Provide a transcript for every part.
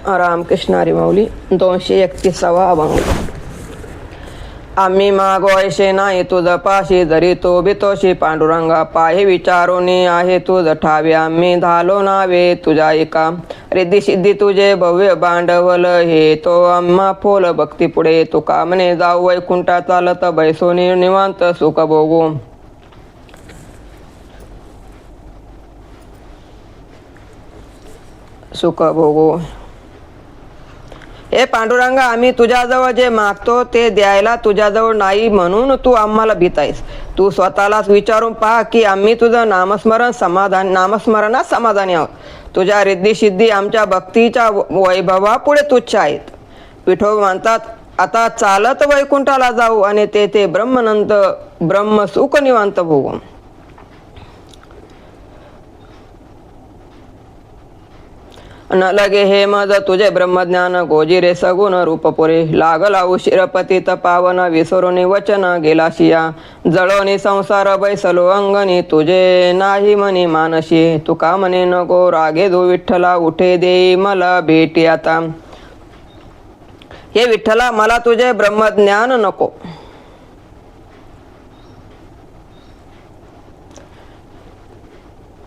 रामकृष्ण हरी माऊली 231वा अभंग. आम्ही मागवायचे नाही तुझ पाशी, जरी तो बितोशी पांडुरंगा पाही विचारून आहे तुझ ठावे. आम्ही झालो नावे तुझ्या एका, रिद्धी सिद्धी तुझे भव्य भांडवल हे तो आम्हा फोल भक्ती पुढे. तुका म्हणे जाऊ वैकुंठा चालत बैसोनी निवांत सुख भोगू. सुख भोगू. हे पांडुरंगा, आम्ही तुझ्याजवळ जे मागतो ते द्यायला तुझ्याजवळ नाही म्हणून तू आम्हाला भीतायस. तू स्वतःलाच विचारून पहा की आम्ही तुझं नामस्मरणात समाधानी आहोत. तुझ्या रिद्धी सिद्धी आमच्या भक्तीच्या वैभवापुढे तुच्छ आहेत. विठोबा म्हणतात, आता चालत वैकुंठाला जाऊ आणि तेथे ब्रह्म सुख निवांत भोगू. न लगे हे मज तुझे ब्रह्मज्ञान, गोजिरे सगुण रूप पुरे. लागला उशीर पतित पावन, विसरून वचन गेला शिया. जळोनी संसार बैसलो अंगणी, तुझे नाही म्हणे मानशी. तुका म्हणे नको रागे दो विठ्ठला, उठे दे मला भेटी आता. हे विठ्ठला, मला तुझे ब्रह्मज्ञान नको.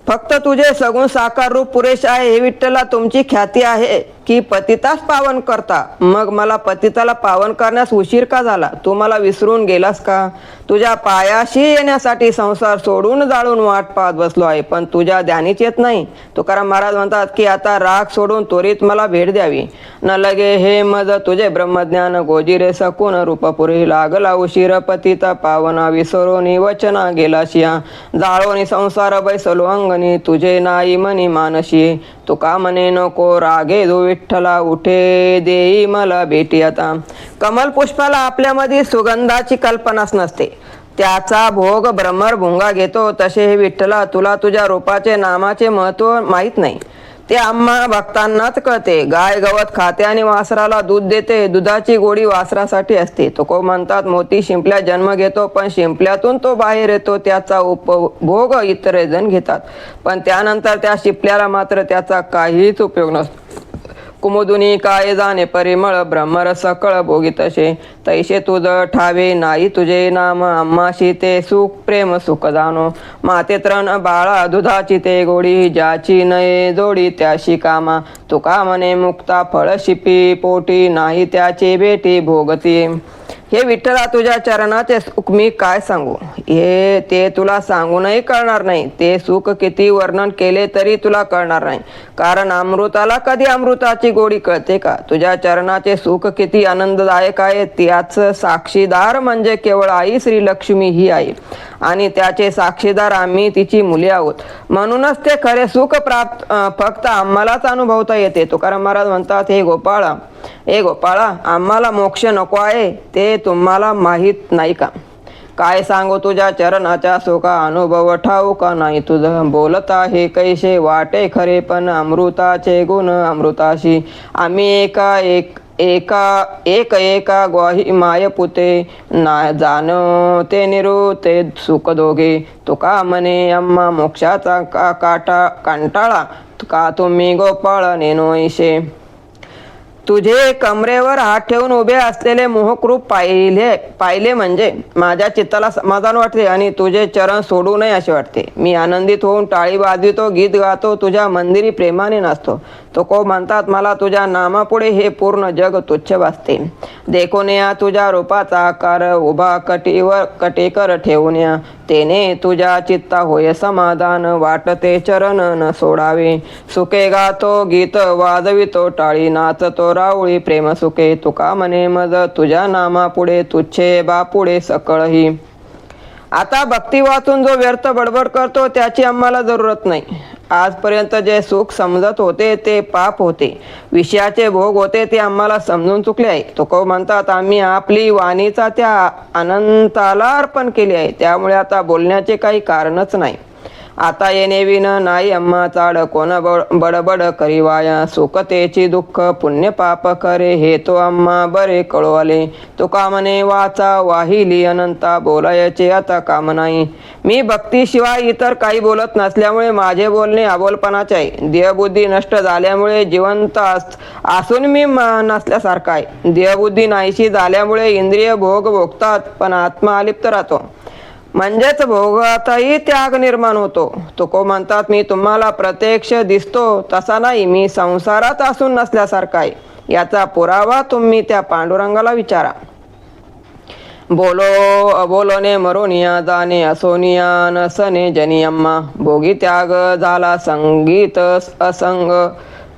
फक्त तुझे सगुण साकार रूप पुरेश आहे. हे विठ्ठला, तुमची ख्याती आहे की पतितास पावन करता. मग मला पतिताला पावन करण्यास उशीर का झाला? तू मला विसरून गेलास का? तुझ्या पायाशी येण्यासाठी संसार सोडून जाळून वाट पाहत बसलो आहे, पण तुझ्या ध्यानीच येत नाही. तुकाराम महाराज म्हणतात की आता राग सोडून त्वरित मला भेट द्यावी. न लगे हे मज तुझे ब्रह्मज्ञान, गोजिरे सकुन रूपपुरी. लागला उशीर पतित पावना, विसरोनी वचना गेला शिया. जाळोनी संसार बैसलो अंगणी, तुझे नाही मनी मानशी. तुका म्हणे नको रागे दो विठ्ठला, उठे देई मला भेटी आता. कमल पुष्पाला आपल्यामध्ये सुगंधाची कल्पनाच नसते, त्याचा भोग भ्रमर भुंगा घेतो. तसे हे विठ्ठला, तुला तुझ्या रूपाचे नामाचे महत्व माहीत नाही. ते आम्हा भक्तांनाच कळते. गाय गवत खाते आणि वासराला दूध देते. दुधाची गोडी वासरासाठी असते. तुकोबा म्हणतात, मोती शिंपल्या जन्म घेतो, पण शिंपल्यातून तो बाहेर येतो. त्याचा उपभोग इतर जण घेतात, पण त्यानंतर त्या शिंपल्याला मात्र त्याचा काहीच उपयोग नसतो. कुमुदुनी काय जाणे परिमळ, भ्रमर सकळ भोगी तसे. तैसे तुझ ठावे नाही तुझे नाम, आम्हाशी ते सुख प्रेम सुख जाणो. माते तृण बाळा दुधाची ते गोडी, ज्याची नये जोडी त्याशी कामा. तुका म्हणे मुक्ता फळ शिपी पोटी, नाही त्याचे भेटी भोगती. हे विठ्ठला, तुझ्या चरणाचे सुख मी काय सांगू? हे ते तुला सांगूनही कळणार नाही. ते सुख किती वर्णन केले तरी तुला कळणार नाही, कारण अमृताला कधी अमृताची गोडी कळते का? तुझ्या चरणाचे सुख किती आनंददायक आहे, त्याच साक्षीदार म्हणजे केवळ आई श्री लक्ष्मी ही आहे, आणि त्याचे साक्षीदार आम्ही तिची मुले आहोत. म्हणूनच ते खरे सुख फक्त आम्हालाच अनुभवता येते. तुकाराम महाराज म्हणतात, हे गोपाळा, आम्हाला मोक्ष नको आहे ते तुम्हाला माहीत नाही का? काय सांगू तुझ्या चरणाच्या सुखा, अनुभव ठाऊका नाही तुझं. बोलता हे कैसे वाटे खरे, पण अमृताचे गुण अमृताशी. आम्ही एका ग्वाही माय पुते, ना जाण ते निरुते सुख दोघे. तुका म्हणे आम्हा मोक्षाचा कंटाळा, का तुम्ही गोपाळ नेनोईशे. तुझे कमरेवर हात ठेवून उभे असलेले मोहक रूप पाहिले म्हणजे माझ्या चित्ताला समाधान वाटते आणि तुझे चरण सोडू नये असे वाटते. मी आनंदित होऊन टाळी वाजवितो, गीत गातो, तुझ्या मंदिरी प्रेमाने नाचतो. तुकोबा म्हणतात, मला तुझ्या नामापुढे हे पूर्ण जग तुच्छ भासते. देखून या तुझ्या रूपाचा आकार, उभा कटेकर ठेवून या. तेने तुझ्या चित्ता होय समाधान, वाटते चरण न सोडावे. सुखे गातो गीत वाजवितो, टाळी नाचतो राऊळी प्रेम सुखे. तुका म्हणे मज तुझ्या नामापुढे, तुच्छे बापुढे सकळही. आता भक्ती वाचून जो व्यर्थ बडबड करतो त्याची आम्हाला जरूरत नाही. आजपर्यंत जे सुख समजत होते ते पाप होते, विषयाचे भोग होते ते आम्हाला समजून चुकले आहे. तुकोबा म्हणतात, आम्ही आपली वाणीचा त्या अनंताला अर्पण केली आहे, त्यामुळे आता बोलण्याचे काही कारणच नाही. आता येणे विन नाही अम्मा चाड कोण बडबड करीवाया सुखतेची दुःख पुण्य पाप करे हे तो अम्मा बरे कळू आले. तुका म्हणे वाचा वाहिली अनंता बोलायचे आता काम नाही. मी भक्तीशिवाय इतर काही बोलत नसल्यामुळे माझे बोलणे अबोलपणाचे आहे. देहबुद्धी नष्ट झाल्यामुळे जिवंत असून मी नसल्यासारखा आहे. देहबुद्धी नाहीशी झाल्यामुळे इंद्रिय भोग भोगतात पण आत्मा अलिप्त राहतो. म्हणजेच भोगातही त्याग निर्माण होतो. तुको म्हणतात मी तुम्हाला प्रत्यक्ष दिसतो तसा नाही, मी संसारात असून नसल्यासारखा आहे. याचा पुरावा तुम्ही त्या पांडुरंगाला विचारा. बोलो अबोलोने मरोनिया जाणे असोनिया नसने जनियम्मा भोगी त्याग झाला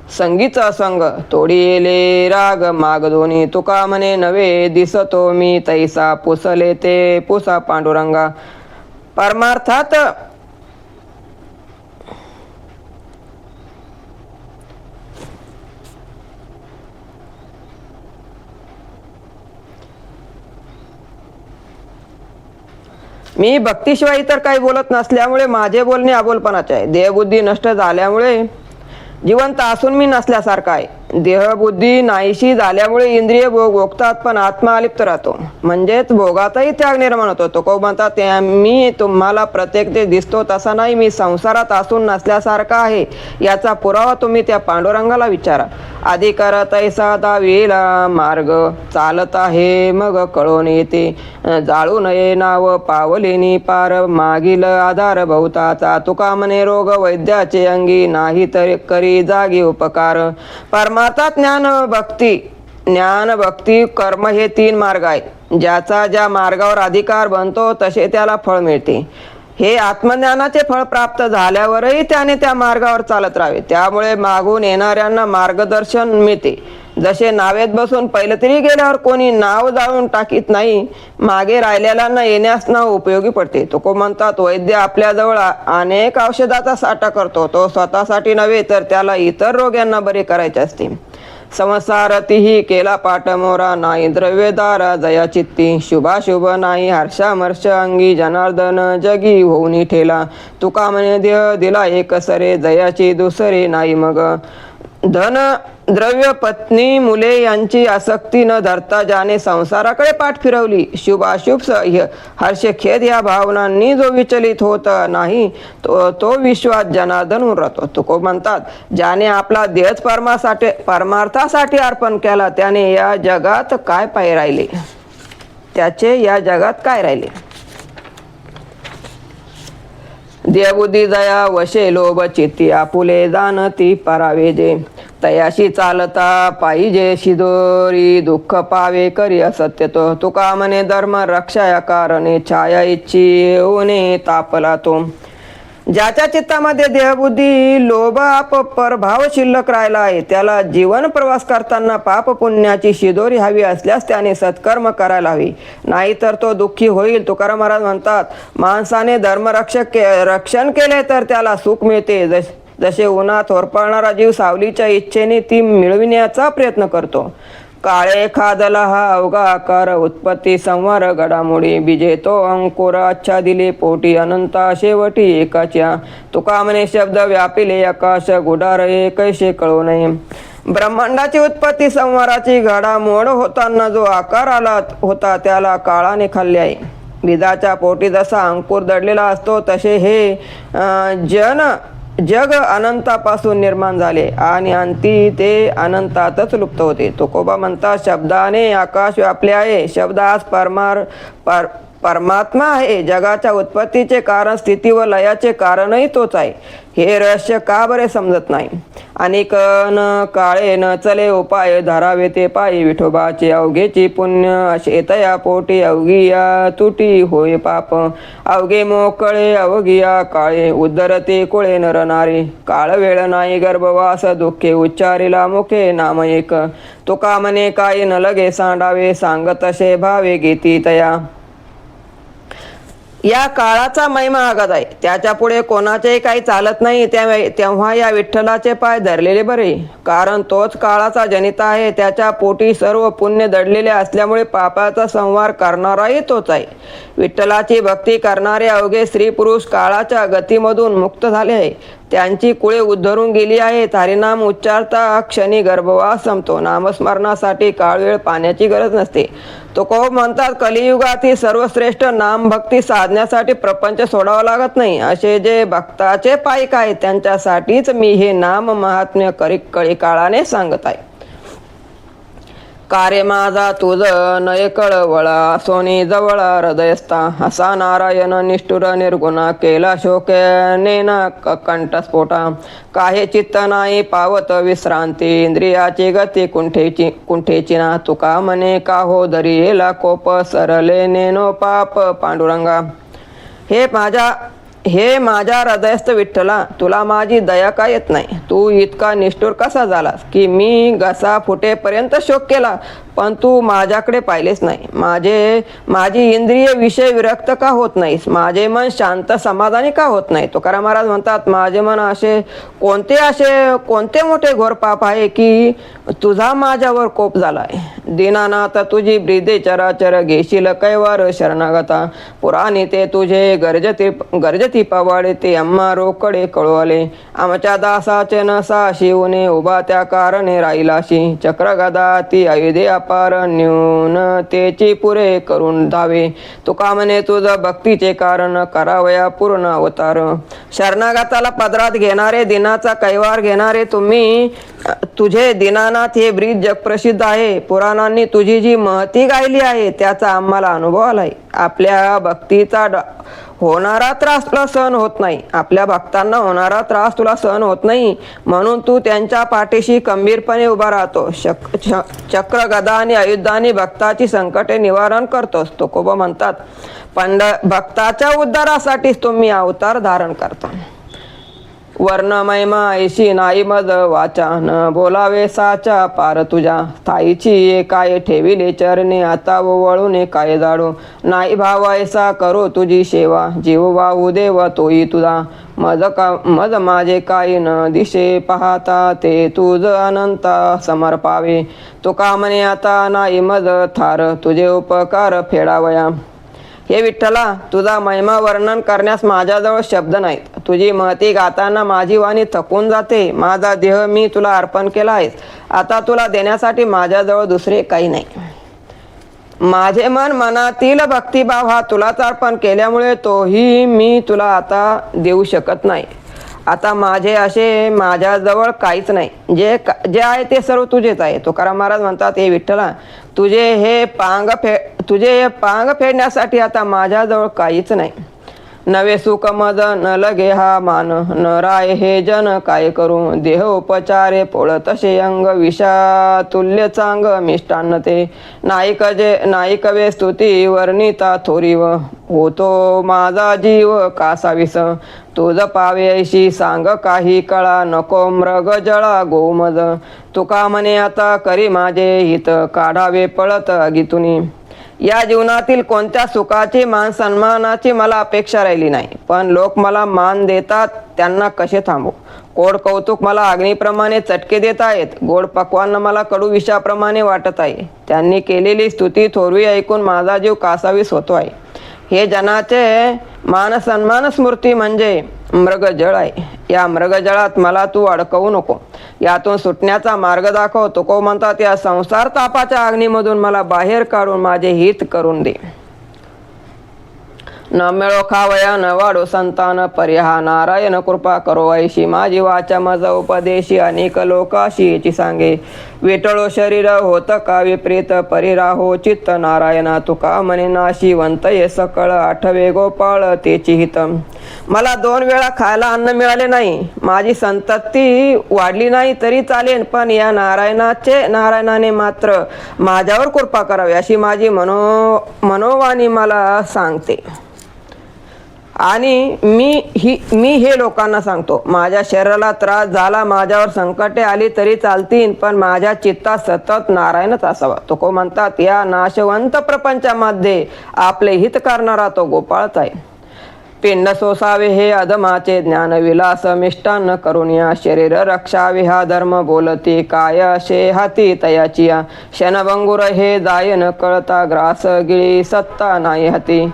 संगीत असंग तोडी येले राग माग दोन्ही तुका म्हणे नवे दिसतो मी तैसा पुसले ते पुसा पांडुरंगा. परमार्थात मी भक्तीशिवाय इतर काही बोलत नसल्यामुळे माझे बोलणे अबोलपणाचे आहे. देहबुद्धी नष्ट झाल्यामुळे जिवंत असून मी नसल्यासारखा आहे. देहबुद्धी नाहीशी झाल्यामुळे इंद्रिय भोग भोगतात पण आत्मा अलिप्त राहतो. म्हणजेच भोगातही त्याग निर्माण होतो. तुको म्हणतात मी तुम्हाला प्रत्येक ते दिसतो तसा नाही, मी संसारात असून नसल्यासारखा आहे. याचा पुरावा तुम्ही त्या पांडुरंगाला विचारा. आधी करत ऐसा दावीला मार्ग चालत आहे मग कळून येते जाळू नये नाव पावलेनी पार मागील आधार बहुताचा तुका म्हणे रोग वैद्याचे अंगी नाही तर करी जागी उपकार. परमार्थात ज्ञान भक्ती कर्म हे 3 मार्ग आहेत. ज्याचा ज्या मार्गावर अधिकार बनतो तसे त्याला फळ मिळते. हे आत्मज्ञानाचे फळ प्राप्त झाल्यावरही त्याने त्या मार्गावर चालत राहावे. त्यामुळे मागून येणाऱ्यांना मार्गदर्शन मिळते. जसे नावेत बसून पहिले तरी गेल्यावर कोणी नाव जाळून टाकीत नाही, मागे राहिलेल्यांना येण्यास नाव उपयोगी पडते. तुको म्हणतात वैद्य आपल्याजवळ अनेक औषधाचा साठा करतो. तो स्वतःसाठी नव्हे तर त्याला इतर रोग्यांना बरे करायचे असते. संसारतीही केला पाठ मोरा नाही द्रव्यदारा जया चित्ती शुभाशुभ नाही हर्षामर्ष अंगी जनार्दन जगी होऊनी ठेला. तुका म्हणे देह दिला एक सरे जयाची दुसरे नाही मग. धन द्रव्य पत्नी मुले यांची आसक्ती न धरता ज्याने संसाराकडे पाठ फिरवली शुभ अशुभ हर्ष खेद या भावनांनी जो विचलित होत नाही तो विश्वात जनार्दन होऊन राहतो. तुको म्हणतात ज्याने आपला देहच परमार्थासाठी अर्पण केला त्याने या जगात काय पाय राहिले, त्याचे या जगात काय राहिले. देहबुद्धी दया वशे लोभ चित्ती आपुले जाणती परावे जे तयाशी चालता पाहिजे शिदोरी दुःख पावे करी असत्य तो. तुका म्हणे धर्म रक्षा कारणे छाया इच्छी होणे तापला तो. ज्याच्या चित्तामध्ये देहबुद्धी लोभ परभाव शिल्लक राहिला आहे त्याला जीवन प्रवास करताना पाप पुण्याची शिदोरी हवी असल्यास त्याने सत्कर्म करायला हवी, नाहीतर तो दुःखी होईल. तुकाराम महाराज म्हणतात माणसाने रक्षण केले तर त्याला सुख मिळते. जसे उन्हात होरपळणारा जीव सावलीच्या इच्छेने ती मिळविण्याचा प्रयत्न करतो. काळे खादला हा अवघा आकार उत्पत्ती संवार घडामोडी बीजे तो अंकुर अच्छा दिले पोटी अनंता शेवटी एकाच्या. तुका म्हणे शब्द व्यापिले आकाश गुडार कैसे कळू नये. ब्रह्मांडाची उत्पत्ती संवाराची घडामोड होताना जो आकार आला होता त्याला काळाने खाल्ले आहे. बीजाच्या पोटी जसा अंकुर दडलेला असतो तसे हे जग अनंतापासून निर्माण झाले आणि अंती ते अनंतातच लुप्त होते. तुकोबा म्हणतात शब्दाने आकाश व्यापले आहे. शब्द आज परमात्मा आहे. जगाच्या उत्पत्तीचे कारण स्थिती व लयाचे कारणही तोच आहे. हे रहस्य का बरे समजत नाही. अनेक न काळे न चले उपाय धरावे ते पायी विठोबाचे अवघेची पुण्य असे तया पोटी अवघिया तुटी होय पाप. अवघे मोकळे अवघिया काळे उद्धरते कोळे नरनारे. काळ वेळ नाही गर्भवास दुःखे उच्चारिला मुखे नाम एक. तुका म्हणे काय न लगे सांडावे सांगत तसे भावे गीती तया. या काळाचा महिमा आगत आहे, त्याच्या पुढे कोणाचेही काही चालत नाही. तेव्हा या विठ्ठलाचे पाय धरलेले बरे, कारण तोच काळाचा जनिता आहे. त्याच्या पोटी सर्व पुण्य दडलेले असल्यामुळे पापाचा संहार करणाराही तोच आहे. विठ्ठलाची भक्ती करणारे अवघे स्त्री पुरुष काळाच्या गतीमधून मुक्त झाले आहे. त्यांची कुळे उद्धरून गेली आहेत. हरिनाम उच्चारता क्षणी गर्भवास संपतो. नामस्मरणासाठी काळवेळ पाण्याची गरज नसते. तुकोबा म्हणतात, कलियुगातील सर्वश्रेष्ठ नाम भक्ती साधण्यासाठी प्रपंच सोडावा लागत नाही. असे जे भक्ताचे पायिक आहेत त्यांच्यासाठीच मी हे नाम महात्म्य कळी काळाने सांगत आहे. कारे माझा तुझ नये कळवळा, सोनी जवळा हृदयस्था, असा नारायण निष्ठुर निर्गुणा, केला शोकेने न कंठस्फोटा. काहे चित्त नाही पावत विश्रांती, इंद्रियाची गती कुंठेची ना. तुका म्हणे का हो धरी येला कोप, सरले नेनो पाप पांडुरंगा. हे माझ्या हृदयस्थ विठ्ठला, तुला माझी दया का येत नाही? तू इतका निष्ठुर कसा झालास की मी घसा फुटेपर्यंत शोक केला, पण तू माझ्याकडे पाहिलेच नाही. माझी इंद्रिय विषय विरक्त का होत नाहीस? माझे मन शांत समाधानी का होत नाही? तुकाराम महाराज म्हणतात, माझे मन असे कोणते मोठे घोर पाप आहे की तुझा माझ्यावर कोप झालाय? दीनानाथ तुझी ब्रीदे चराचर, घेशील कैवार शरणागता. पुराणी ते तुझे गर्जती पवाडे, ते आम्हा रोकडे कळवले. आमच्या दासाचे नसा शिवने, उभा त्या कारणे राहिलाशी. चक्र गदा ती आयुधे अपार, न्यूनतेची पुरे करून धावे. तुका म्हणे तुझं भक्तीचे कारण, करावया पूर्ण अवतार. शरणागताला पदरात घेणारे, दिनाचा कैवार घेणारे तुझे दीनानाथ हे ब्रीद जगप्रसिद्ध आहे. पुराणांनी तुझी जी महती गायली आहे त्याचा आम्हाला अनुभव आलाय. आपल्या भक्तीचा होणारा त्रास तुला सहन होत नाही. आपल्या भक्तांना होणारा त्रास तुला सहन होत नाही, म्हणून तू त्यांच्या पाठीशी खंबीरपणे उभा राहतो. चक्र गदा आणि आयुधाने भक्ताची संकटे निवारण करतोस. तुकोबा म्हणतात, भक्ताच्या उद्धारासाठीच तुम्ही अवतार धारण करता. वर्ण महिमा ऐशी नाही मद वाचा, न बोलावे साचा पार तुझ्या. स्थायीची ये काय ठेविले चरणे, आता वळूने काय जाडो. नाही भाव ऐसा करो तुझी सेवा, जीव वाहू देव तोही तुझा. मज माझे काही न दिशे पाहता, ते तुझ अनंत समर्पावे. तुका म्हणे आता नाही मज थार, तुझे उपकार फेडावया. हे विठ्ठला, तुझा महिमा वर्णन करण्यास माझ्याजवळ शब्द नाहीत. तुझी महती गाताना माझी वाणी थकून जाते. माझा देह मी तुला अर्पण केला आहे. आता तुला देण्यासाठी माझ्याजवळ दुसरे काही नाही. माझे मन मनातील भक्तिभाव हा तुलाच अर्पण केल्यामुळे तोही मी तुला आता देऊ शकत नाही. आता माझ्याजवळ काहीच नाही. जे आहे ते सर्व तुझेच आहे. तुकाराम महाराज म्हणतात, हे विठ्ठला, तुझे हे पांग फेडण्यासाठी आता माझ्याजवळ काहीच नाही. नवे सुख मद न लगे हा मान, न राय हे जन काय करू. देह उपचारे पोळ तसे अंग, विषा तुल्य चांग मिष्टान्न ते. नाईक वे स्तुती वर्णिता थोरीव, होतो माझा जीव कासाविस. तुझ पावे ऐशी सांग काही कळा, नको मृग जळा गोमज. तुका म्हणे आता करी माझे हित, काढावे पळत अगितुनी. या जीवनातील कोणत्या सुखाची मान सन्मानाची मला अपेक्षा राहिली नाही, पण लोक मला मान देतात, त्यांना कसे थांबू. गोड कौतुक मला अग्नीप्रमाणे चटके देत आहेत. गोड पक्वान मला कडू विषाप्रमाणे वाटत आहे. त्यांनी केलेली स्तुती थोरवी ऐकून माझा जीव कासावीस होतो आहे. हे जनाचे मान सन्मान स्मृती म्हणजे मृगजळ आहे. या मृगजळात मला तू अडकवू नको. यातून सुटण्याचा मार्ग दाखव. तुकोबा म्हणतात, या संसार तापाच्या अग्नीमधून मला बाहेर काढून माझे हित करून दे. न मिळो खावया न वाढो संतान, परिहा नारायण कृपा करो ऐशी. माझी वाचा मज उपदेशी, अनेक लोकाशी याची सांगे. विटळो शरीर होत का विपरीत, परिराहो चित्त नारायणा. तुका म्हणे नाशी वंतये सकळ, आठवे गोपाळ तेची हित. मला 2 वेळा खायला अन्न मिळाले नाही, माझी संतती वाढली नाही तरी चालेल, पण या नारायणाने मात्र माझ्यावर कृपा करावी अशी माझी मनोवाणी मला सांगते. आणि मी हे लोकांना सांगतो, माझ्या शरीराला त्रास झाला, माझ्यावर संकटे आली तरी चालतील, पण माझ्या चित्तात सतत नारायणच असावा. तुको म्हणतात, या नाशवंत प्रपंचामध्ये आपले हित करणारा तो गोपाळच आहे. पिंड सोसावे हे अधमाचे ज्ञान विलास, मिष्टान्न करून या शरीर रक्षावे हा धर्म बोलती, काय असे हाती तयाचिया क्षणभंगुर हे जाय न कळता, ग्रास गिळी सत्ता नाही हाती,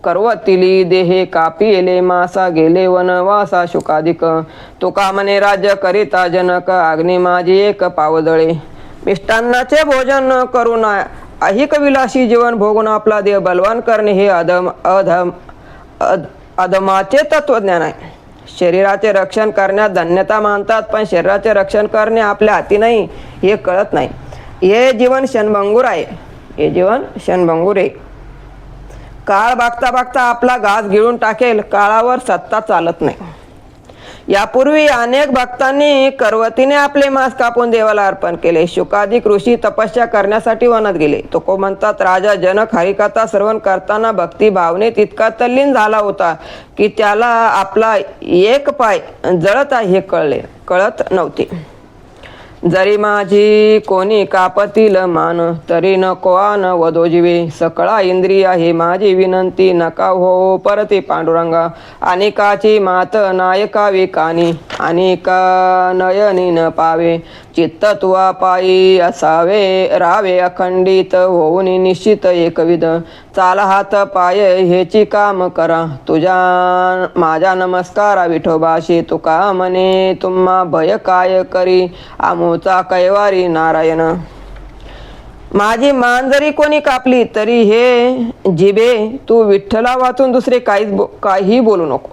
करवतिली देहे कापिले मासा, गेले वनवासा शुकाधिक, तुका म्हणे राज्य करिता जनक, अग्नी माझी एक पावदळे. मिष्टान्नाचे भोजन न करून अहिक विलासी जीवन भोगून आपला देह बलवान करणे हे अधमाचे तत्वज्ञान आहे. शरीराचे रक्षण करण्यात धन्यता मानतात, पण शरीराचे रक्षण करणे आपल्या हाती नाही हे कळत नाही. हे जीवन क्षणभंगुर आहे. हे जीवन क्षणभंगुर आहे. काळ बघता बघता आपला घास गिळून टाकेल. काळावर सत्ता चालत नाही. यापूर्वी अनेक भक्तांनी करवतीने आपले मांस कापून देवाला अर्पण केले. शुकाधिक ऋषी तपस्या करण्यासाठी वनात गेले. तुको म्हणतात, राजा जनक हरिकथा श्रवण करताना भक्ती भावनेत इतका तल्लीन झाला होता की त्याला आपला एक पाय जळत आहे हे कळत नव्हते. जरी माझी कोणी कापतील मान, तरी नको आन वधो जीवे, सकळा इंद्रिया हे माझी विनंती, नका हो परती पांडुरंगा. अनेकाची मात नायका विकानी, अनेका नयनी न पावे, चित्त तुवा पायी असावे, रावे अखंडित होऊन निश्चित एकविध, चाल हात पाय हेची काम करा, तुझ्या माझ्या नमस्कारा विठोबाशी, तुका म्हणे तुम्हा भय काय करी, आमोचा कैवारी नारायण. माझी मान जरी कोणी कापली तरी हे जिभे तू विठ्ठला वाचून दुसरे काही बोलू नको.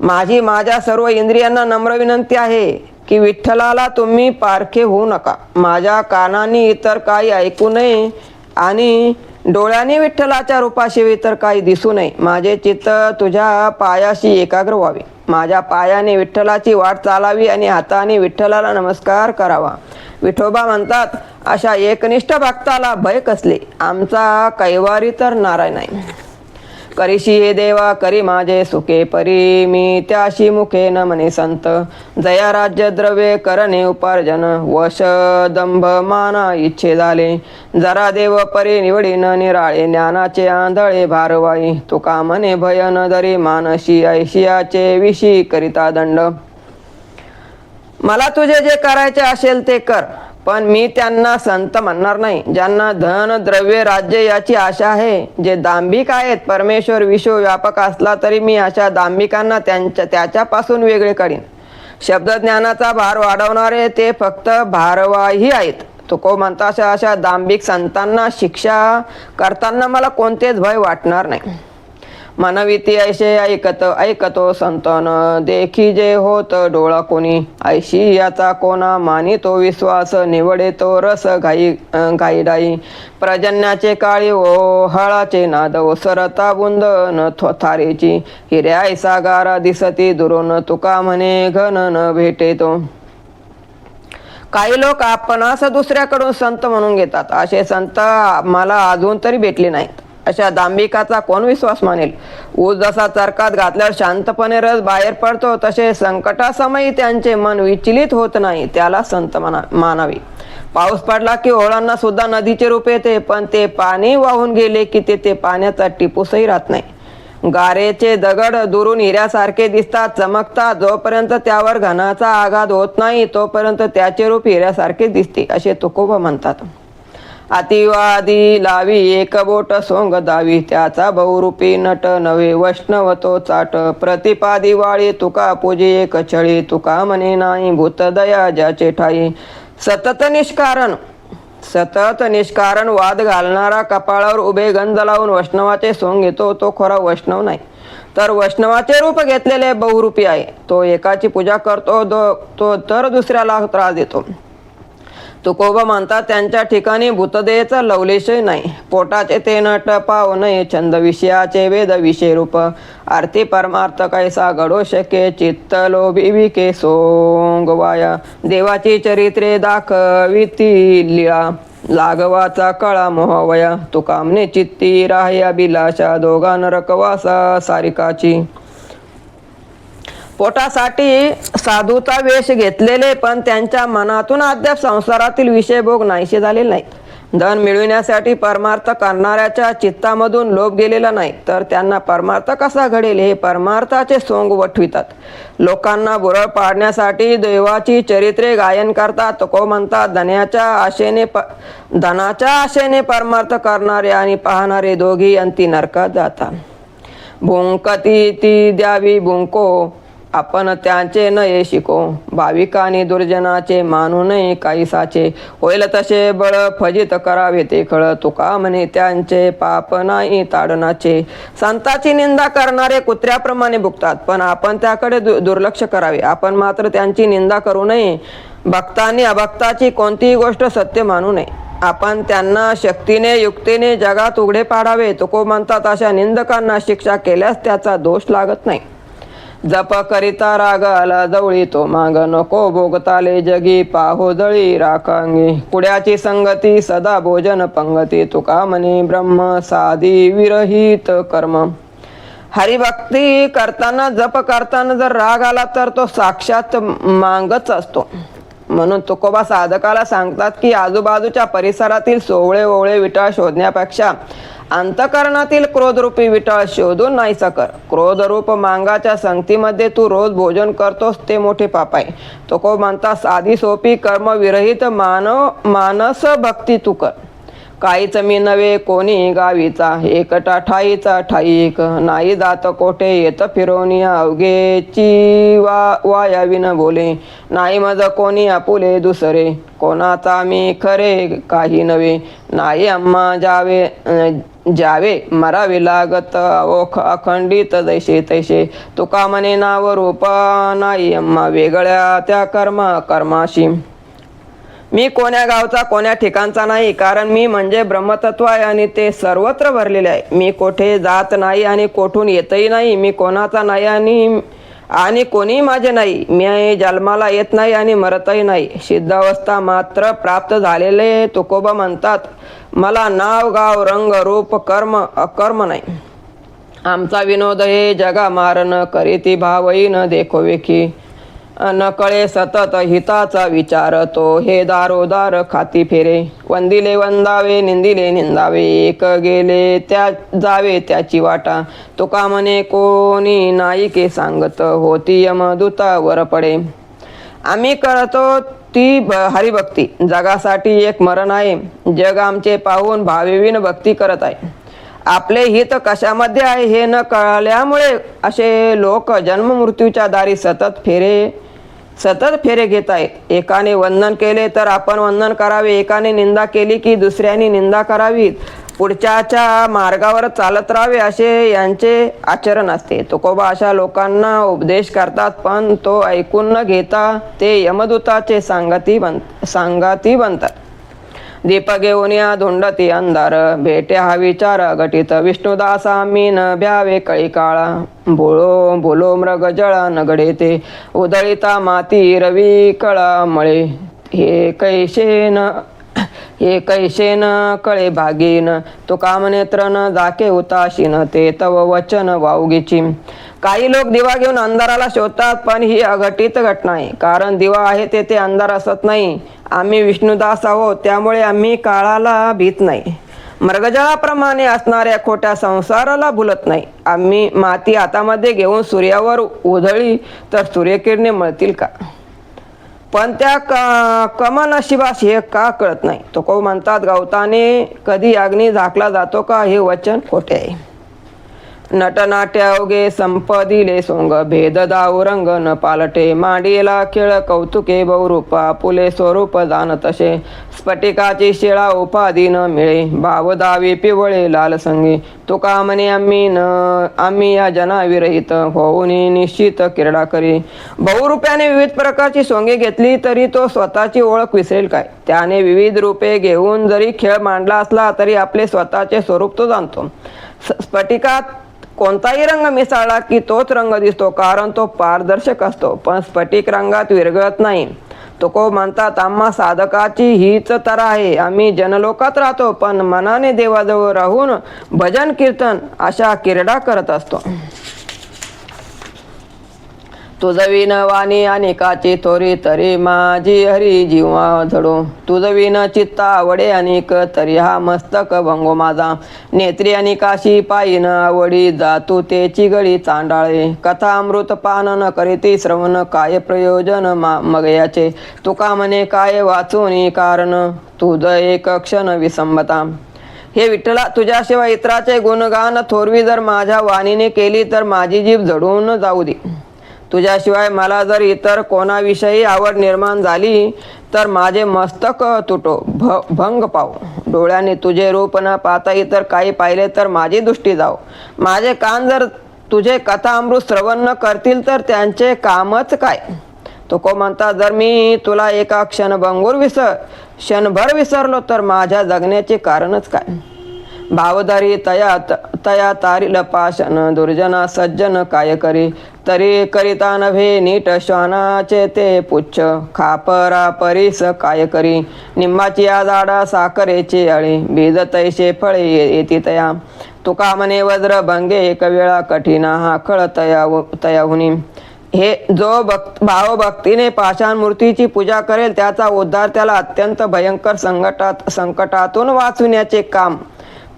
माझ्या सर्व इंद्रियांना नम्र विनंती आहे की विठ्ठलाला तुम्ही पारखे होऊ नका. माझ्या कानांनी इतर काही ऐकू नये आणि डोळ्यांनी विठ्ठलाच्या रूपाशिवाय इतर काही दिसू नये. माझे चित्त तुझ्या पायाशी एकाग्र व्हावे. माझ्या पायाने विठ्ठलाची वाट चालावी आणि हाताने विठ्ठलाला नमस्कार करावा. विठोबा म्हणतात, अशा एकनिष्ठ भक्ताला भय कसले, आमचा कैवारी तर नारायण आहे. करीशी हे देवा करी माझे सुखे परी, मी त्याशी मुखे न म्हणे संत, जया राज्य द्रव्य करणे उपार्जन, वश दंभ माना इच्छे झाले, जरा देव परी निवडीन निराळे, ज्ञानाचे आंधळे भारवाई, तुका म्हणे भय न धरी मानशी, ऐशियाचे विशी करिता दंड. मला तुझे जे करायचे असेल ते कर, पण मी त्यांना संत म्हणणार नाही. ज्यांना धन द्रव्य राज्य याची आशा आहे, जे दांभिक आहेत, परमेश्वर विश्वव्यापक असला तरी मी अशा दांभिकांना त्याच्यापासून वेगळे करीन. शब्दज्ञानाचा भार वाढवणारे ते फक्त भारवाही आहेत. तुको म्हणता, अशा दांभिक संतांना शिक्षा करताना मला कोणतेच भय वाटणार नाही. मनविती ऐशे ऐकतो संतन, देखी जे होत डोळा कोणी, ऐशी याचा कोणा मानी तो विश्वास, निवडे तो रस घाई डाई, प्रजन्याचे काळी हळाचे नाद, ओसरता बुंद न थारेची, हिऱ्या ऐसा गारा दिसती दुरून, तुका म्हणे घन न भेटे तो. काही लोक आपणास दुसऱ्याकडून संत म्हणून घेतात. असे संत मला अजून तरी भेटले नाहीत. अशा दांभिकाचा कोण विश्वास मानेल. ऊस जसा चरकात घातल्यावर शांतपणे रस बाहेर पडतो, तसे संकटासमयी त्यांचे मन विचलित होत नाही, त्याला संत मानावे. पाऊस पडला की ओळांना सुद्धा नदीचे रूप येते, पण ते पाणी वाहून गेले की ते पाण्याचा टिपूसही राहत नाही. गारेचे दगड दुरून हिऱ्यासारखे दिसतात, चमकतात. जोपर्यंत त्यावर घनाचा आघात होत नाही तोपर्यंत त्याचे रूप हिऱ्यासारखे दिसते, असे तुकोबा म्हणतात. अतिवादी लावी एक बोट सोंग दावी, त्याचा बहुरूपी नट नवे, वैष्णव तो चाट, प्रतिपादी वाळी तुका पूजे एक छळी, तुका म्हणे नाही भूत दया ज्याचे ठाई. सतत निष्कारण वाद घालणारा, कपाळावर उभे गंध लावून वैष्णवाचे सोंग घेतो, तो खरा वैष्णव नाही, तर वैष्णवाचे रूप घेतलेले बहुरूपी आहे. तो एकाची पूजा करतो तो तर दुसऱ्याला त्रास देतो. तुकोबा म्हणतात, त्यांच्या ठिकाणी भूतदेयाचा लवलेशही नाही. पोटाचे ते नट पाव नये छंद, विषयाचे वेद विषय रूप, आरती परमार्थ कैसा घडो शके, चित्त लोभी विके सोंग वाया, देवाची चरित्रे दाखविती लीळा, लागवाचा कळा मोहवया तुका म्हणे चित्ती राहे अभिलाषा दोघा नरकवासा सारिकाची. पोटासाठी साधूचा वेश घेतलेले पण त्यांच्या मनातून अद्याप संसारातील विषय भोग नाहीसे झालेले नाहीत. धन मिळविण्यासाठी परमार्थ करणाऱ्याच्या चित्तामधून लोभ गेलेला नाही तर त्यांना परमार्थ कसा घडेल हे परमार्थाचे सोंग वठवितात. लोकांना बुरळ पाडण्यासाठी देवाची चरित्रे गायन करतात. तुको म्हणतात धनाच्या आशेने परमार्थ करणारे आणि पाहणारे दोघी अंती नरकात जातात. भुंकती ती द्यावी भुंको आपण त्यांचे नये शिको भाविकांनी दुर्जनाचे मानू नये काही साचे होईल तसे बळ फजित करावे ते खळ तुका म्हणे त्यांचे पाप नाही ताडनाचे. संताची निंदा करणारे कुत्र्याप्रमाणे भुगतात पण आपण त्याकडे दुर्लक्ष करावे. आपण मात्र त्यांची निंदा करू नये. भक्तांनी अभक्ताची कोणतीही गोष्ट सत्य मानू नये. आपण त्यांना शक्तीने युक्तीने जगात उघडे पाडावे. तुको म्हणतात अशा निंदकांना शिक्षा केल्यास त्याचा दोष लागत नाही. जप करिता राग आला जवळी तो माग नको भोगताले जगी पाहो जळी राखांगी. कुड्याची संगती सदा भोजन पंगती तुका म्हणे ब्रह्म साधी विरहित कर्म. हरिभक्ती करताना जप करताना जर राग आला तर तो साक्षात मांगच असतो. म्हणून तुकोबा साधकाला सांगतात की आजूबाजूच्या परिसरातील सोवळे ओवळे विटाळ शोधण्यापेक्षा अंतकरणातील क्रोधरूपी विटाळ शोधून नाहीसा कर. क्रोधरूप मांगाच्या संगतीमध्ये तू रोज भोजन करतोस ते मोठे पाप आहे. तुको म्हणता साधी सोपी कर्म विरहित मानस भक्ती तू कर. काहीच मी नव्हे कोणी गावीचा एकटा ठाईचा ठाईक नाही जात कोठे येत फिरवणी अवघेची वायाविन बोले नाही मज कोणी आपुले दुसरे कोणाचा मी खरे काही नव्हे नाही आम्हा जावे मरावे लागत ओख अखंडित जैसे तैसे तुका म्हणे नाव रूप नाही आम्हा वेगळ्या त्या कर्माशी. मी कोण्या गावचा कोण्या ठिकाणचा नाही कारण मी म्हणजे ब्रह्मतत्व आहे आणि ते सर्वत्र भरलेले आहे. मी कोठे जात नाही आणि कोठून येतही नाही. मी कोणाचा नाही आणि कोणी माझे नाही. मी जन्माला येत नाही आणि मरतही नाही. सिद्धावस्था मात्र प्राप्त झालेले तुकोबा म्हणतात मला नाव गाव रंग रूप कर्म अकर्म नाही. आमचा विनोद हे जगा मारण करीती भावही न देखो वेखी न कळे सतत हिताचा विचार तो हे दारोदार खाती फेरे वंदिले वंदावे निंदिले निंदावे एक गेले त्या जावे त्याची वाटा तुका म्हणे कोणी नाही के सांगत होती यमदूता वर पडे. आम्ही करतो ती हरिभक्ती जगासाठी एक मरण आहे. जग आमचे पाहून भाविवीन भक्ती करत आहे. आपले हित कशामध्ये आहे हे न कळल्यामुळे असे लोक जन्म मृत्यूच्या दारी सतत फेरे घेत आहेत. एकाने वंदन केले तर आपण वंदन करावे. एकाने निंदा केली की दुसऱ्याने निंदा करावी. पुढच्याच्या मार्गावर चालत राहावे असे यांचे आचरण असते. तुकोबा अशा लोकांना उपदेश करतात पण तो ऐकून न घेता ते यमदूताचे सांगाती बनतात. दीप घेऊन या धुंडती अंधार भेटे हा विचार घटित विष्णुदासा मी न भ्यावे कळी काळा बोलो मृग जळा नगडे ते उदळिता माती रवी कळा मळे हे कैशेन कळे भागीन तुका नेत्र न जाके उताशीन ते तव वचन वावगीची. काही लोक दिवा घेऊन अंधाराला शोधतात पण ही अघटित घटना आहे कारण दिवा आहे तेथे अंधार असत नाही. आम्ही विष्णुदास आहोत त्यामुळे आम्ही काळाला भीत नाही. मृगजळाप्रमाणे असणाऱ्या खोट्या संसाराला भुलत नाही. आम्ही माती हातामध्ये घेऊन सूर्यावर उधळली तर सूर्यकिरणे मिळतील का पण त्या कमनशिबास हे का कळत नाही. तुको म्हणतात गवताने कधी अग्नी झाकला जातो का हे वचन खोटे आहे. नटनाट्य अवघे संपदिले सोंग भेद दाऊ रंग न पालटे मांडीला खेळ कौतुके बहुरूपा पुले स्वरूप जाण तसे स्फटिकाची शिळा उपाधी न मिळे भाव दावी पिवळे लाल संगी तुका म्हणे आम्ही या जना विरहित होऊन निश्चित क्रीडा करी. बहुरूप्याने विविध प्रकारची सोंगे घेतली तरी तो स्वतःची ओळख विसरेल काय. त्याने विविध रूपे घेऊन जरी खेळ मांडला असला तरी आपले स्वतःचे स्वरूप तो जाणतो. स्फटिकात कोणताही रंग मिसळला की तोच रंग दिसतो कारण तो पारदर्शक असतो पण स्फटिक रंगात विरघळत नाही. तुको म्हणतात आम्हा साधकाची हीच तर आहे. आम्ही जनलोकात राहतो पण मनाने देवाजवळ राहून भजन कीर्तन अशा किरडा करत असतो. तुझविन वाणी अनेकाची थोरी तरी माझी हरी जीवा झडो. तुझविन चित्ता आवडे अनेक तरी हा मस्तक भंगो माझा. नेत्री अनेकाशी पायीन आवडी जातू तेची गळी चांडाळे. कथा अमृत पान न करीती श्रवण काय प्रयोजन मग याचे. तुका म्हणे काय वाचून कारण तुझ एक क्षण विसंबता. हे विठ्ठला, तुझ्याशिवाय इतराचे गुणगान थोरवी जर माझ्या वाणीने केली तर माझी जीभ जडून जाऊ दे. तुझ्याशिवाय मला जर इतर कोणाविषयी आवड निर्माण झाली तर माझे मस्तक तुटो भंग पाव. डोळ्याने तुझे रूप न पाहता इतर काही पाहिले तर माझी दृष्टी जाओ. माझे कान जर तुझे कथा अमृत श्रवण न करतील तर त्यांचे कामच काय. तुको म्हणता जर मी तुला एका क्षणभर विसरलो तर माझ्या जगण्याचे कारणच काय. भावधारी तया तारील पाशन दुर्जना सज्जन काय करी. तरी करिता नव्हे नीट श्वानाचे ते पुच्छ खापरा परीस काय करी. निंबाची या झाडा साखरेचे अळे बीज तैसे फळे येती तया. तुका म्हणे वज्र भंगे एक वेळा कठीणा हा खळ तयाहुनी. हे जो भावभक्तीने पाषाण मूर्तीची पूजा करेल त्याचा उद्धार त्याला अत्यंत भयंकर संकटातून वाचविण्याचे काम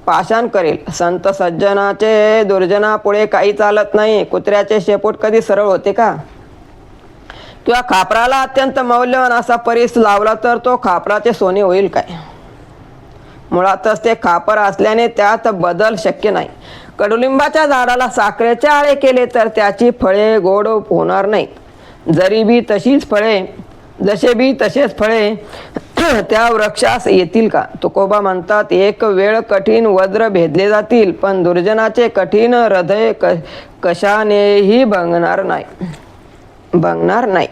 पाषाण करेल. संत सज्जनाचे दुर्जना पुढे काही चालत नाही. कुत्र्याचे शेपूट कधी सरळ होते का. किंवा खापराला अत्यंत मौल्यवान असा परीस लावला तर तो खापराचे सोने होईल काय. मुळातच ते खापर असल्याने त्यात बदल शक्य नाही. कडुलिंबाच्या झाडाला साखरेचे आळे केले तर त्याची फळे गोड होणार नाहीत. जरी बी तशीच फळे जसे बी तसेच फळे त्या वृक्षास येतील का. तुकोबा म्हणतात एक वेळ कठीण वज्र भेदले जातील पण दुर्जनाचे कठीण हृदय कशानेही भंगणार नाही.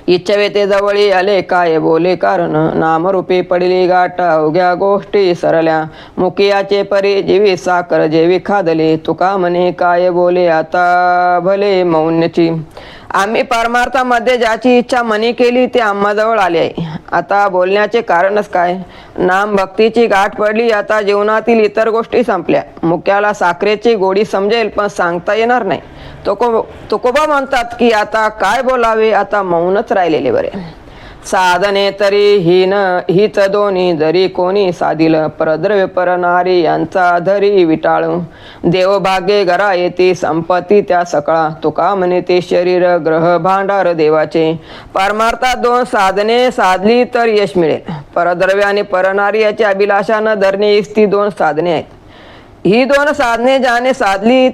इच्छवेते जवळी आले काय बोले कारण. नामरूपी पडली गाठ अवघ्या गोष्टी सरल्या. मुकियाचे परी जीवी साखर जेवी खादली. तुका म्हणे काय बोले आता भले मौन्यची. आम्ही परमार्थामध्ये ज्याची इच्छा मनी केली ते आम्हाजवळ आले आहे. आता बोलण्याचे कारणच काय. नाम भक्तीची गाठ पडली. आता जीवनातील इतर गोष्टी संपल्या. मुक्याला साखरेची गोडी समजेल पण सांगता येणार नाही. तुकोबा म्हणतात की आता काय बोलावे. आता मौनच राहिलेले बरे. साधने तरी हीच दोन्ही जरी कोणी साधिल. परद्रव्य परनारी यांचा धरी विटाळ. देवभाग्ये घरा येते संपत्ती त्या सकळा. तुका म्हणे ते शरीर ग्रह भांडार देवाचे. परमार्थात दोन साधने साधली तर यश मिळेल. परद्रव्य आणि परनारी याची अभिलाषा न धरणे हीच ती दोन साधने आहेत. ही दोन साधने ज्याने साधली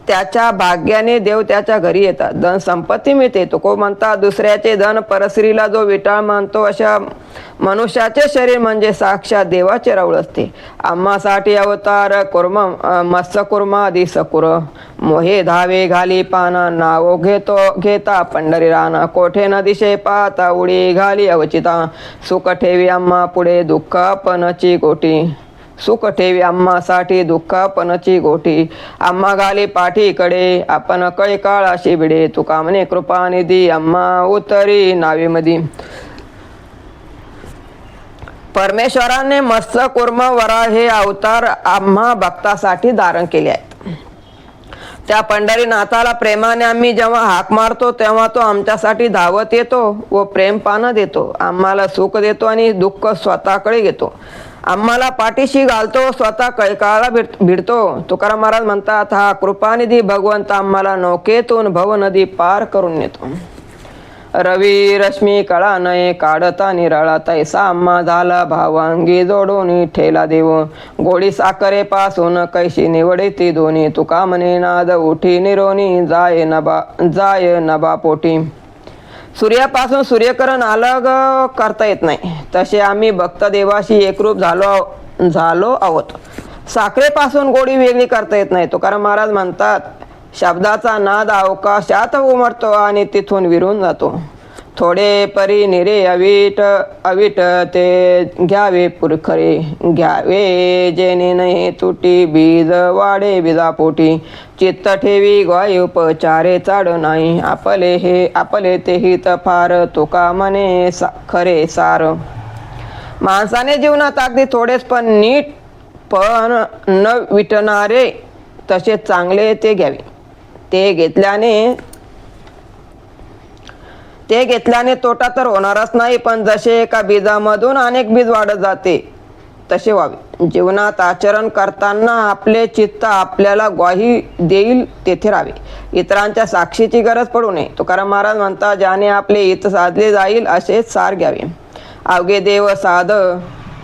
त्याच्या भाग्याने देव त्याच्या घरी येतात. धन संपत्ती मिळते. तुको म्हणतात दुसऱ्याचे धन परस्त्रीला जो विटाळ मानतो अशा मनुष्याचे शरीर म्हणजे साक्षात देवाचे राऊळ असते. आम्हासाठी अवतार मत्स्य कुर्मा आदी सकुर. मोहे धावे घाली पाना नाव घेता पंढरी राना. कोठे न दिशे पाहता उडी घाली अवचिता. सुख ठेवी आम्हा पुढे दुःखापनची गोटी. सुख ठेवी आम्हासाठी दुःखापनची गोठी. आम्हा घाली पाठीकडे आपण कळी काळाशी भिडे. तुका म्हणे कृपानिधी आम्हा उतरी नावेमधी. परमेश्वराने मत्स्य कुर्म वरा हे अवतार आम्हा भक्तासाठी धारण केले आहेत. त्या पंढरीनाथाला प्रेमाने आम्ही जेव्हा हाक मारतो तेव्हा तो आमच्यासाठी धावत येतो व प्रेमपानं देतो. आम्हाला सुख देतो आणि दुःख स्वतःकडे घेतो. आम्हाला पाठीशी घालतो स्वतः कळकाळाला भिडतो. तुकाराम महाराज म्हणतात हा कृपानिधी भगवंत आम्हाला नौकेतून भवनदी पार करून नेतो. रवी रश्मी कळा नये काढता निराळा तैसा आम्हा झाला भावांगी जोडून ठेला देव. गोडी साखरे पासून कैशी निवडे ती दोन्ही. तुका म्हणे नाद उठी निरोनी जाय नबा पोटी. सूर्यापासून सूर्यकरण अलग करता येत नाही तसे आम्ही भक्त देवाशी एकरूप झालो आहोत. साखरेपासून गोडी वेगळी करता येत नाही. तुकाराम महाराज म्हणतात शब्दाचा नाद अवकाशात उमटतो आणि तिथून विरून जातो. थोडे परी निरे अविट अविट ते घ्यावे पुरखरे घ्यावे जेणे नाही तुटी बीज वाढे बीजापोटी चित्त ठेवी ग्वायू उपचारे चाड नाही आपले ते हित फार तुका म्हणे खरे सार. माणसाने जीवनात अगदी थोडेच पण नीट पण न विटणारे तसे चांगले ते घ्यावे. ते घेतल्याने तोटा तर होणारच नाही, पण जसे एका बीजामधून अनेक बीज वाढत जाते तसे व्हावे. जीवनात आचरण करताना आपले चित्त आपल्याला ग्वाही देईल तेथे राहावे. इतरांच्या साक्षीची गरज पडू नये. तुकाराम महाराज म्हणतात, ज्याने आपले हित साधले जाईल असेच सार घ्यावे. अवघे देव साध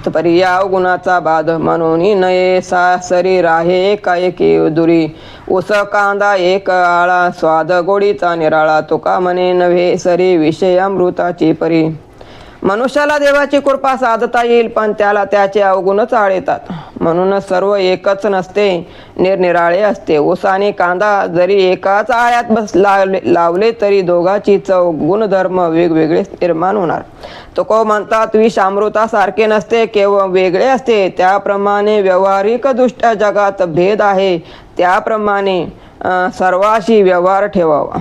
परी गुणाचा बाध म्हणून नये सासरी राहे एकाएकी दुरी. उस कांदा एक आळा स्वाद गोडीचा निराळा तुका म्हणे नव्हे सरी विषय अमृताची परी. मनुष्याला देवाची कृपा साधता येईल, पण त्याला त्याचे अवगुणच आड येतात. म्हणूनच सर्व एकच नसते, निरनिराळे असते. ऊस आणि कांदा जरी एकाच आळ्यात लावले तरी दोघांची चव गुणधर्म वेगवेगळे निर्माण होणार. तुको म्हणतात, विष अमृतासारखे नसते, केवळ वेगळे असते. त्याप्रमाणे व्यावहारिक दृष्ट्या जगात भेद आहे, त्याप्रमाणे सर्वाशी व्यवहार ठेवावा.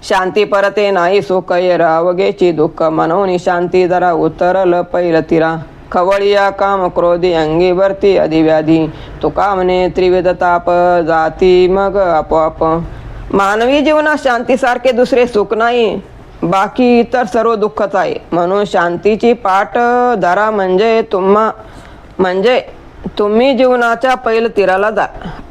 शांती परते नाही सुख ये रावगेची दुःख म्हणून शांती जरा उतरल पैल तिरा. खवळिया काम क्रोधी अंगी भरती अधिव्याधी तुका म्हणे त्रिविध ताप जाती मग आपोआप. मानवी जीवनात शांतीसारखे दुसरे सुख नाही, बाकी इतर सर्व दुःखच आहे. म्हणून शांतीची पाठ धरा, म्हणजे तुम्ही जीवनाच्या पैल तीराला जा.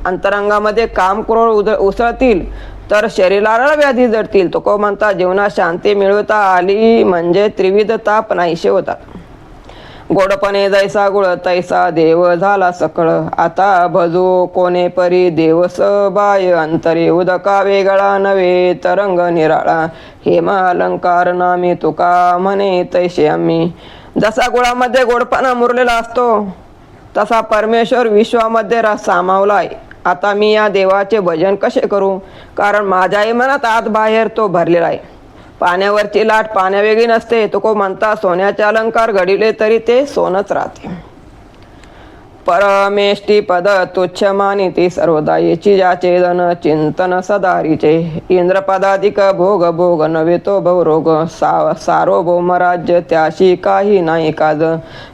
अंतरंगामध्ये काम क्रोध उसळतील तर शरीराला व्याधी जडतील. तुको म्हणता, जीवनात शांती मिळवता आली म्हणजे त्रिविध ताप नाहीसे होतात. गोडपणे जैसा गुळ तैसा देव झाला सकळ. आता भजू कोणे परी देवस बाय अंतरे उदका वेगळा नव्हे तरंग निराळा. हेम अलंकार नामी तुका म्हणे तैसे आम्ही. जसा गुळामध्ये गोडपणा मुरलेला असतो तसा परमेश्वर विश्वामध्ये रस सामावला आहे. आता मी या देवाचे भजन कसे करू, कारण माझ्याही मनात आत बाहेर तो भरलेला आहे. पाण्यावरची लाट पाण्यावेगळी नसते. तुको म्हणता, सोन्याचे अलंकार घडिले तरी ते सोनच राहते. परमेष्टी पद तुच्छ मानिती सर्वदा येची ज्याचे जन चिंतन सदारीचे. इंद्रपदाधिक भोग भोग नव्हे तो भवरोग. सार्वभौम राज्य त्याशी काही नाही काज.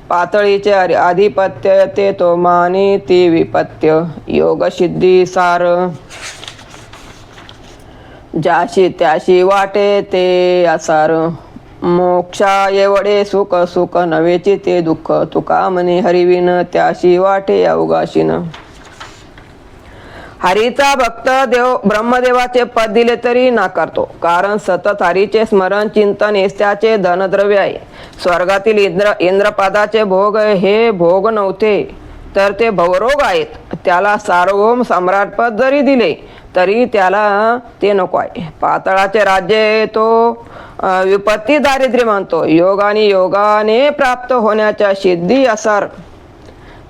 पातळीचे आधिपत्य ते तो मानिती विपत्य. योग सिद्धी सार ज्याशी त्याशी वाटे ते असार. मोक्षा एवढे सुख सुख नव्हेची ते दुःख. तुका म्हणे हरिविन त्याशी वाटे अवघाशीन. हरीचा भक्त ब्रह्मदेवाचे पद दिले तरी नाकारतो, कारण सतत हरीचे स्मरण चिंतन हेच त्याचे धनद्रव्य आहे. स्वर्गातील इंद्रपदाचे भोग हे भोग नव्हते तर ते भवरोग आहेत. त्याला सार्वभौम सम्राटपद जरी दिले तरी त्याला ते नको आहे. पाताळाचे राज्य तो विपत्ती दारिद्र्य मानतो. योगाने प्राप्त होण्याच्या सिद्धी असार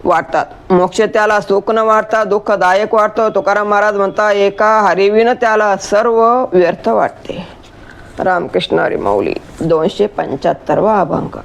वाटतात. मोक्ष त्याला सुख न वाटता दुःखदायक वाटतो. तुकाराम महाराज म्हणता, एका हरिविन त्याला सर्व व्यर्थ वाटते. रामकृष्ण हरी माऊली 275वा अभंग.